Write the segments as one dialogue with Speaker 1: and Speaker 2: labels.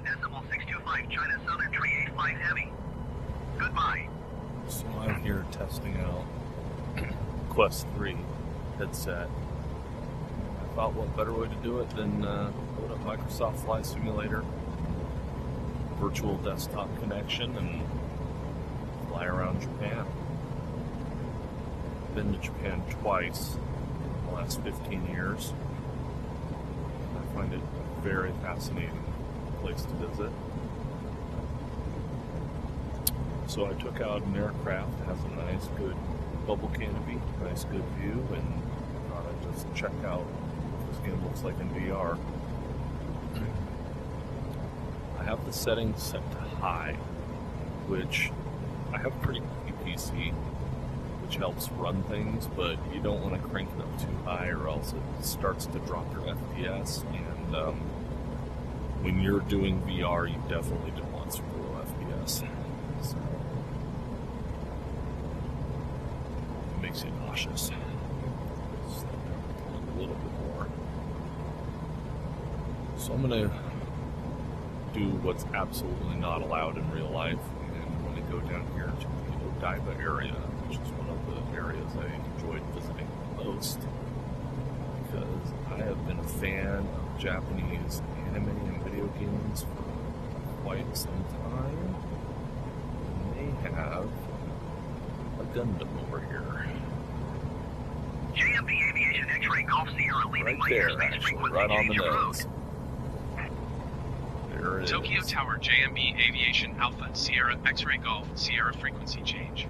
Speaker 1: 1.625 China Southern 385 Heavy. Goodbye.
Speaker 2: So I'm here testing out Quest 3 headset. I thought what better way to do it than load up Microsoft Flight Simulator, virtual desktop connection, and fly around Japan. Been to Japan twice in the last 15 years. I find it a very fascinating place to visit. So I took out an aircraft that has a nice, good bubble canopy, nice, good view, and thought I'd just check out what this game looks like in VR. I have the settings set to high, which I have a pretty heavy PC, which helps run things, but you don't want to crank it up too high or else it starts to drop your FPS, and when you're doing VR, you definitely don't want super low FPS. So, it makes you nauseous. Just a little bit more. So I'm going to do what's absolutely not allowed in real life, and I'm going to go down here to the Odaiba area, which is one of the areas I enjoyed visiting the most, because I have been a fan of Japanese anime and video games for quite some time. And they have a Gundam over here.
Speaker 1: JMP Aviation X-Ray Golf Sierra leaving
Speaker 2: Right there, actually, right on the nose. There it
Speaker 3: Tokyo
Speaker 2: is.
Speaker 3: Tower JMB Aviation Alpha Sierra X-Ray Golf Sierra frequency change.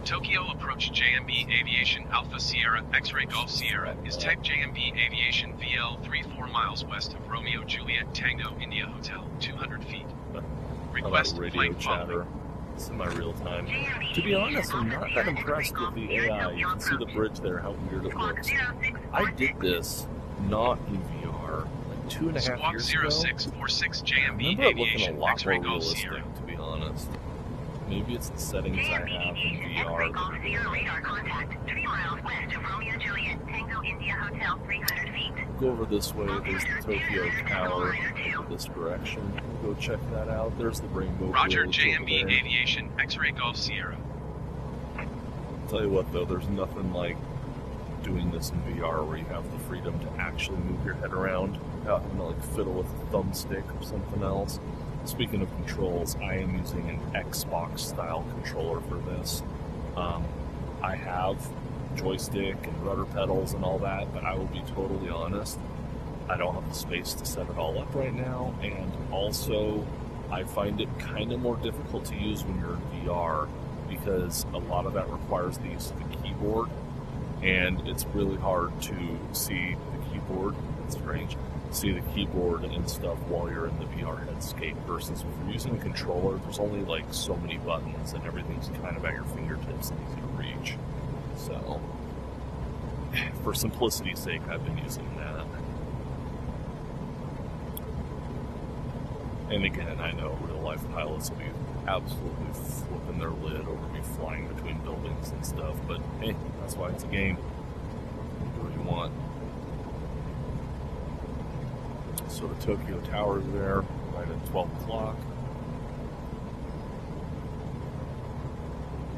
Speaker 3: Tokyo approach JMB Aviation Alpha Sierra X-Ray Golf Sierra is type JMB Aviation VL 34 miles west of Romeo Juliet Tango India Hotel, 200 feet. Request
Speaker 2: radio
Speaker 3: flight
Speaker 2: chatter.
Speaker 3: following.
Speaker 2: Semi-real time. To be honest, I'm not that impressed with the AI. You can see the bridge there, how weird it looks. I did this not in VR like 2.5
Speaker 3: Squawk
Speaker 2: years ago.
Speaker 3: 0646
Speaker 2: I
Speaker 3: JMB
Speaker 2: remember it looking
Speaker 3: Aviation
Speaker 2: a lot
Speaker 3: X-Ray
Speaker 2: more
Speaker 3: Golf
Speaker 2: realistic,
Speaker 3: Sierra.
Speaker 2: to be honest. Maybe it's the settings I have in VR.
Speaker 1: Golf Sierra radar contact 3 miles west of Romeo Juliet Tango India Hotel 300 feet.
Speaker 2: Go over this way, there's the Tokyo Tower over this direction. Go check that out. There's the Rainbow
Speaker 3: Roger
Speaker 2: Bridge over
Speaker 3: JMB
Speaker 2: there.
Speaker 3: Aviation X-Ray Golf Sierra.
Speaker 2: Tell you what though, there's nothing like doing this in VR where you have the freedom to actually move your head around without having to like fiddle with a thumbstick or something else. Speaking of controls, I am using an Xbox style controller for this. I have joystick and rudder pedals and all that, but I will be totally honest, I don't have the space to set it all up right now, and also I find it kind of more difficult to use when you're in VR because a lot of that requires the use of the keyboard, and it's really hard to see the keyboard. It's strange. See the keyboard and stuff while you're in the VR headscape versus if you're using a controller, there's only like so many buttons and everything's kind of at your fingertips and easy to reach. So, for simplicity's sake, I've been using that. And again, I know real life pilots will be absolutely flipping their lid over me flying between buildings and stuff, but hey, that's why it's a game. Do what you want. So the Tokyo Tower is there, right at 12 o'clock.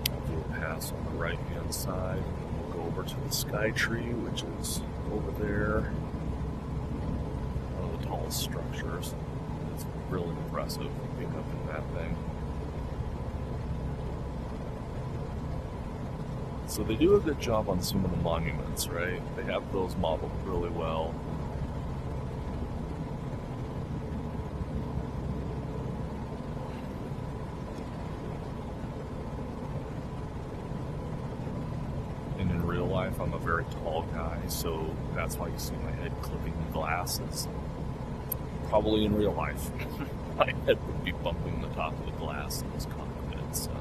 Speaker 2: I'll do a pass on the right-hand side, and then we'll go over to the Skytree, which is over there. One of the tallest structures. It's really impressive being up in that thing. So they do a good job on some of the monuments, right? They have those modeled really well. And in real life, I'm a very tall guy, so that's why you see my head clipping the glasses. Probably in real life, my head would be bumping the top of the glass in this cockpit, so.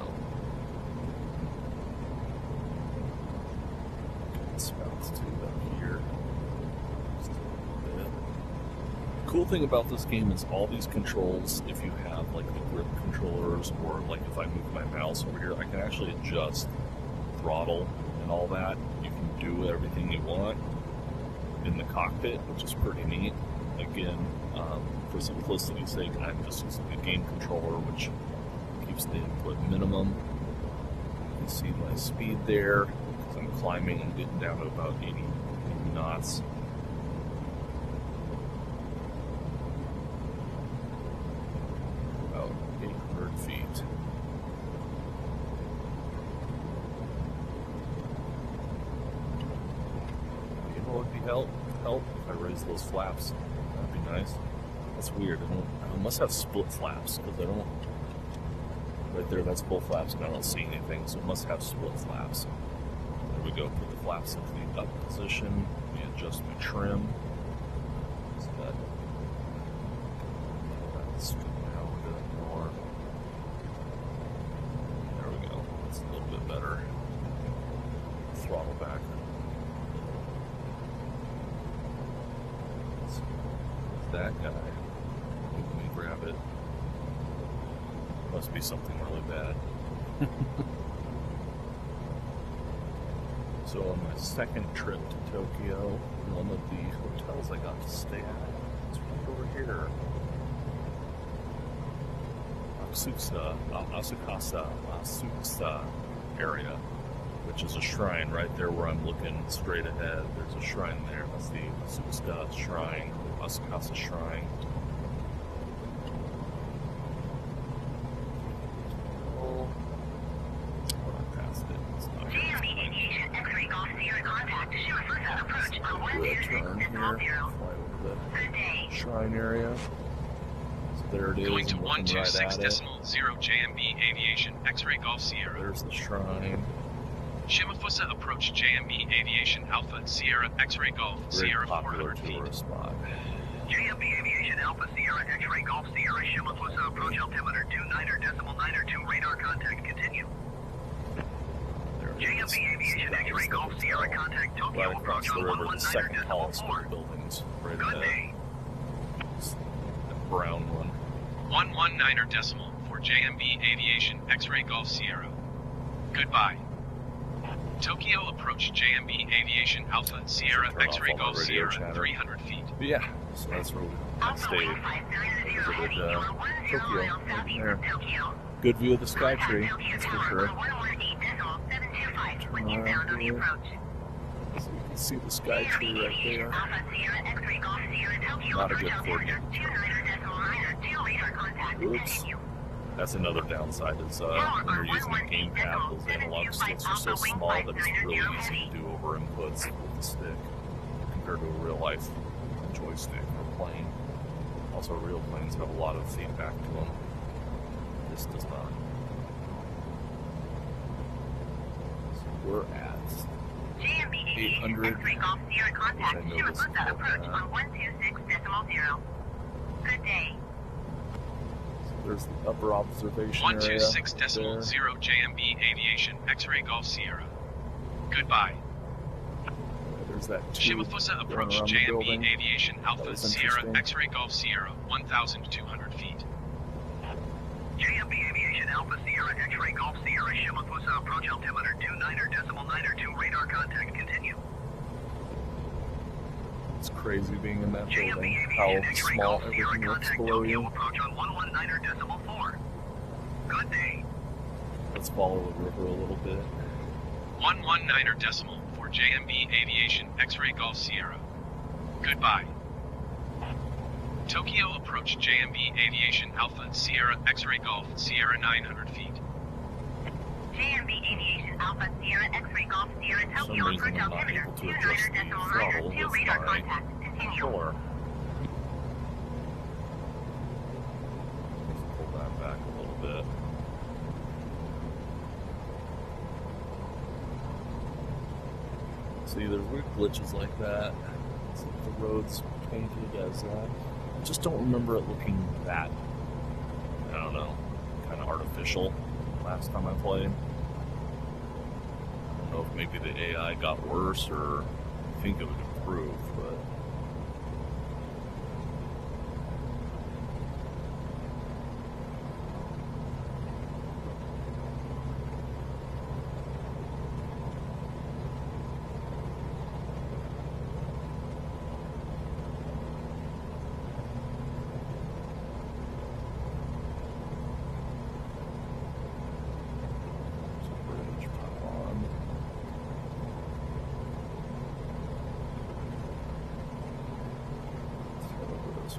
Speaker 2: Spouts too up here. Just a little bit. The cool thing about this game is all these controls, if you have like the grip controllers, or like if I move my mouse over here, I can actually adjust throttle and all that. You can do everything you want in the cockpit, which is pretty neat. again, for simplicity's sake, I'm just using a game controller, which keeps the input minimum. You can see my speed there, because I'm climbing and getting down to about 80 knots. About 800 feet. You know what would be help if I raise those flaps? That'd be nice. That's weird. I must have split flaps, because I don't. Right there, that's full flaps, and I don't see anything, so it must have split flaps. There we go. Put the flaps into the up position. We adjust my trim. So that's down a bit more. There we go. It's a little bit better. Throttle back. That guy. Let me grab it. Must be something really bad. So on my second trip to Tokyo, one of the hotels I got to stay at is right over here. Asakusa area, which is a shrine right there where I'm looking straight ahead. There's a shrine there. That's the Asakusa Shrine, Asakasa Shrine. Oh, I passed it. It's not
Speaker 1: JMB Aviation X-ray Golf Sierra contact Shimafusa approach on
Speaker 2: do a turn
Speaker 1: 126
Speaker 2: here,
Speaker 1: Zero.
Speaker 2: fly over
Speaker 1: Good day.
Speaker 2: the shrine area. So there it is.
Speaker 3: Going to
Speaker 2: I'm looking right at it.
Speaker 3: 126.0 JMB Aviation X-ray Golf Sierra.
Speaker 2: There's the shrine.
Speaker 3: Shimafusa approach JMB Aviation Alpha Sierra X-ray Golf
Speaker 2: Very
Speaker 3: Sierra
Speaker 2: popular
Speaker 3: 400 feet.
Speaker 2: tourist spot.
Speaker 1: JMB Aviation Alpha Sierra X-ray Golf Sierra Shimafusa approach altimeter 29.902 radar contact continue.
Speaker 2: There it is.
Speaker 1: JMB Aviation
Speaker 2: That
Speaker 1: X-ray
Speaker 2: was the
Speaker 1: Golf Sierra
Speaker 2: hotel.
Speaker 1: contact Tokyo
Speaker 2: Right across
Speaker 1: approach
Speaker 2: the
Speaker 1: on
Speaker 2: river, the second tallest of
Speaker 1: 119.4.
Speaker 2: the buildings, right
Speaker 1: Good
Speaker 2: ahead.
Speaker 1: day.
Speaker 2: It's that brown one.
Speaker 3: 119er decimal for JMB Aviation X-ray Golf Sierra. Goodbye. Tokyo approach JMB Aviation Alpha Sierra
Speaker 2: Turn off
Speaker 3: X-ray
Speaker 2: all the
Speaker 3: Golf
Speaker 2: radio
Speaker 3: Sierra
Speaker 2: chatter.
Speaker 3: 300 feet.
Speaker 2: But yeah, so that's where we
Speaker 1: Alpha
Speaker 2: stayed.
Speaker 1: 1590
Speaker 2: Visited,
Speaker 1: heading to 10
Speaker 2: Tokyo,
Speaker 1: miles
Speaker 2: right
Speaker 1: southeast
Speaker 2: there.
Speaker 1: of Tokyo.
Speaker 2: Good view of the sky
Speaker 1: Contact
Speaker 2: tree,
Speaker 1: Tokyo
Speaker 2: that's for
Speaker 1: Tower
Speaker 2: sure.
Speaker 1: on 118.725 with
Speaker 2: Turn
Speaker 1: inbound on the
Speaker 2: around
Speaker 1: approach.
Speaker 2: So you can see the sky tree right there.
Speaker 1: Alpha Sierra X-ray Golf Sierra Tokyo
Speaker 2: Not a
Speaker 1: approach
Speaker 2: good
Speaker 1: altimeter
Speaker 2: coordinate.
Speaker 1: 29.902 radar contact
Speaker 2: Oops.
Speaker 1: continue.
Speaker 2: That's another downside is when you're using a gamepad, those analog sticks are so small that it's really easy to do over inputs with the stick compared to a real life joystick or plane. Also, real planes have a lot of feedback to them. This does not. So we're at
Speaker 1: JMB Aviation
Speaker 2: 800,
Speaker 1: X-ray Golf Sierra contact
Speaker 2: which I know this is
Speaker 1: Shimafusa approach
Speaker 2: called
Speaker 1: on 126.0. Good day.
Speaker 2: there's the upper observation area.
Speaker 3: 126.0 JMB Aviation X-ray Golf Sierra. Goodbye.
Speaker 2: There's that tube
Speaker 3: Shimafusa
Speaker 2: going
Speaker 3: approach
Speaker 2: around the
Speaker 3: JMB
Speaker 2: building.
Speaker 3: Aviation Alpha
Speaker 2: was
Speaker 3: Sierra
Speaker 2: interesting.
Speaker 3: X-ray Golf Sierra 1,200 feet.
Speaker 1: JMB Aviation Alpha Sierra X-ray Golf Sierra Shimafusa approach altimeter 29.902 radar contact continue.
Speaker 2: It's crazy being in that
Speaker 1: JMB
Speaker 2: building.
Speaker 1: Aviation
Speaker 2: How
Speaker 1: X-ray
Speaker 2: small
Speaker 1: Golf Sierra
Speaker 2: everything looks
Speaker 1: contact
Speaker 2: below
Speaker 1: Tokyo
Speaker 2: you.
Speaker 1: approach on 119.4. Good day.
Speaker 2: Let's follow the river a little bit.
Speaker 3: 119er decimal for JMB Aviation X-ray Golf Sierra. Goodbye. Tokyo approach JMB Aviation Alpha Sierra X-ray Golf Sierra 900 feet.
Speaker 1: JMB Aviation Alpha Sierra X-ray Golf Sierra
Speaker 2: For some
Speaker 1: Tokyo
Speaker 2: reason,
Speaker 1: approach
Speaker 2: I'm not
Speaker 1: altimeter
Speaker 2: able to adjust the throttle
Speaker 1: 29.902
Speaker 2: with
Speaker 1: radar
Speaker 2: my
Speaker 1: contact continue.
Speaker 2: controller. Let's pull that back a little bit. See, there's weird glitches like that. It's like the road's painted as that. I just don't remember it looking that, I don't know, kind of artificial last time I played. I don't know if maybe the AI got worse or I think it would improve, but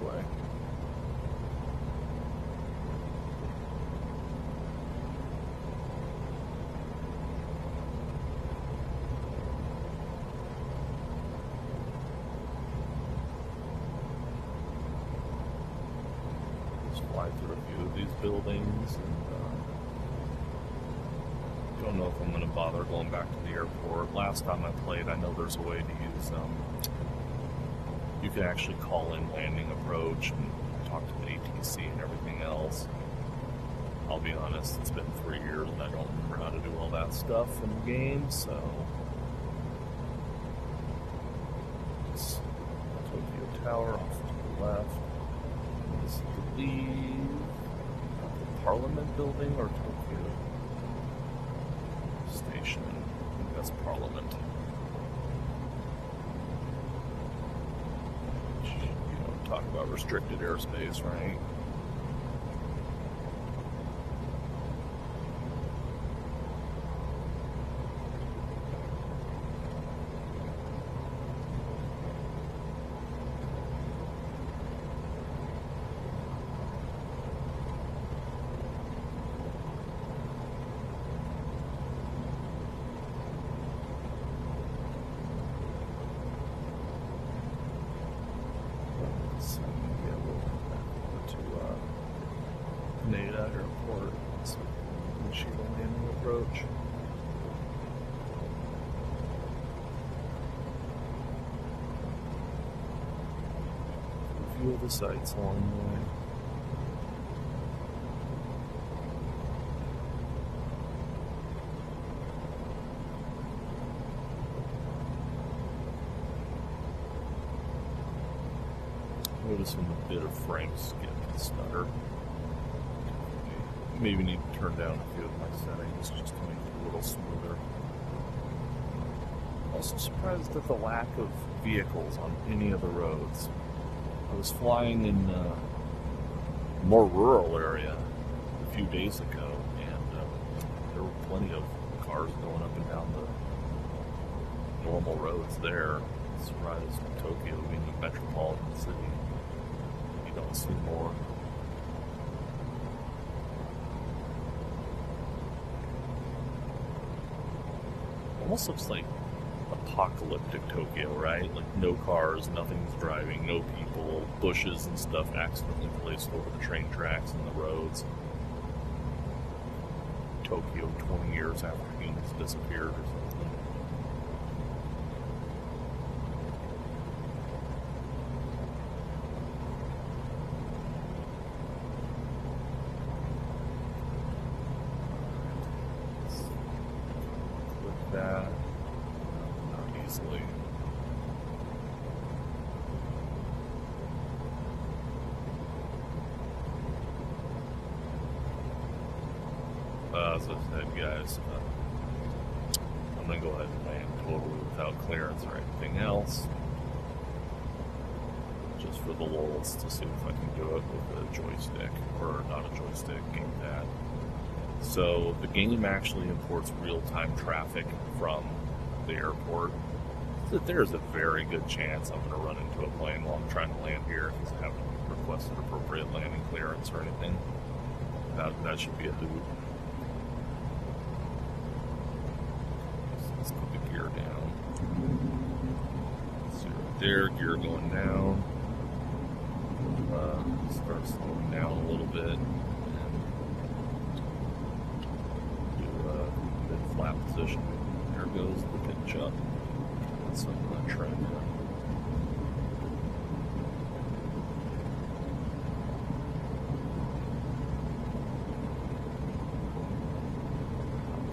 Speaker 2: way. Fly through a few of these buildings, and don't know if I'm going to bother going back to the airport. Last time I played, I know there's a way to use you can actually call in landing approach and talk to the ATC and everything else. I'll be honest, it's been 3 years and I don't remember how to do all that stuff in the game, so it's Tokyo Tower off to the left. This is the Parliament building or Tokyo Station. I think that's Parliament. Talk about restricted airspace, right? Haneda Airport. So Shiba landing approach. A few of the sites along the way. Noticing a bit of frame skip and stutter. Maybe need to turn down a few of my settings just to make it a little smoother. Also surprised at the lack of vehicles on any of the roads. I was flying in a more rural area a few days ago, and there were plenty of cars going up and down the normal roads there. Surprised Tokyo being a metropolitan city, you don't see more. Almost looks like apocalyptic Tokyo, right? Like no cars, nothing's driving, no people, bushes and stuff accidentally placed over the train tracks and the roads. Tokyo 20 years after humans disappeared or something. That not easily. As I said, guys, I'm gonna go ahead and land totally without clearance or anything else, just for the lulz to see if I can do it with a joystick, or not a joystick, gamepad. So the game actually imports real-time traffic from the airport. So there's a very good chance I'm going to run into a plane while I'm trying to land here because I haven't requested appropriate landing clearance or anything. That should be a hoot. So let's put the gear down. See right there, gear going down. Start slowing down a little bit. Flat position. There goes the pitch up. That's something I tried to.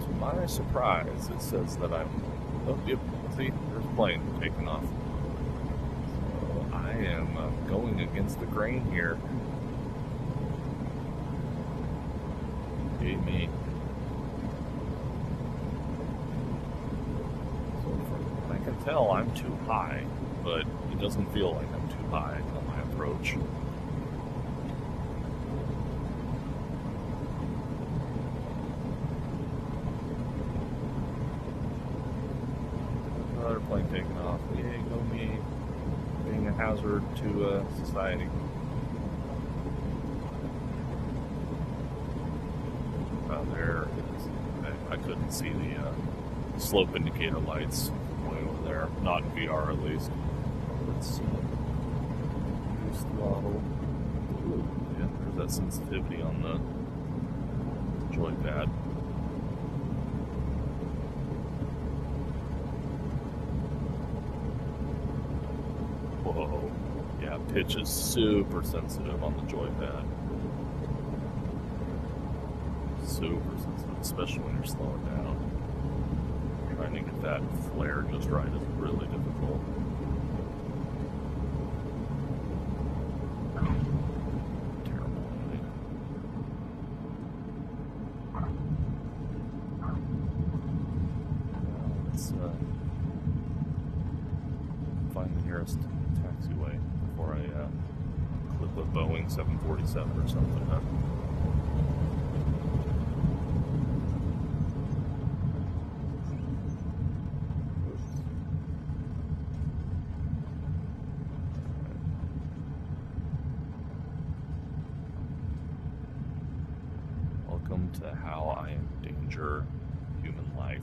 Speaker 2: To my surprise, it says that I'm. Oh, yep. See, there's a plane taking off. So I am going against the grain here. Yay me. I can tell I'm too high, but it doesn't feel like I'm too high on my approach. Another plane taking off. Yay, go me. Being a hazard to society. Yeah, there it is. I couldn't see the slope indicator lights way over there. Not in VR, at least. Let's see. Use throttle. Ooh, yeah, there's that sensitivity on the joypad. Whoa. Yeah, pitch is super sensitive on the joypad. Super sensitive, especially when you're slowing down. Trying to get that flare just right is really difficult. Terrible. Let's find the nearest taxiway before I clip a Boeing 747 or something, huh? Welcome to How I Endanger Human Life.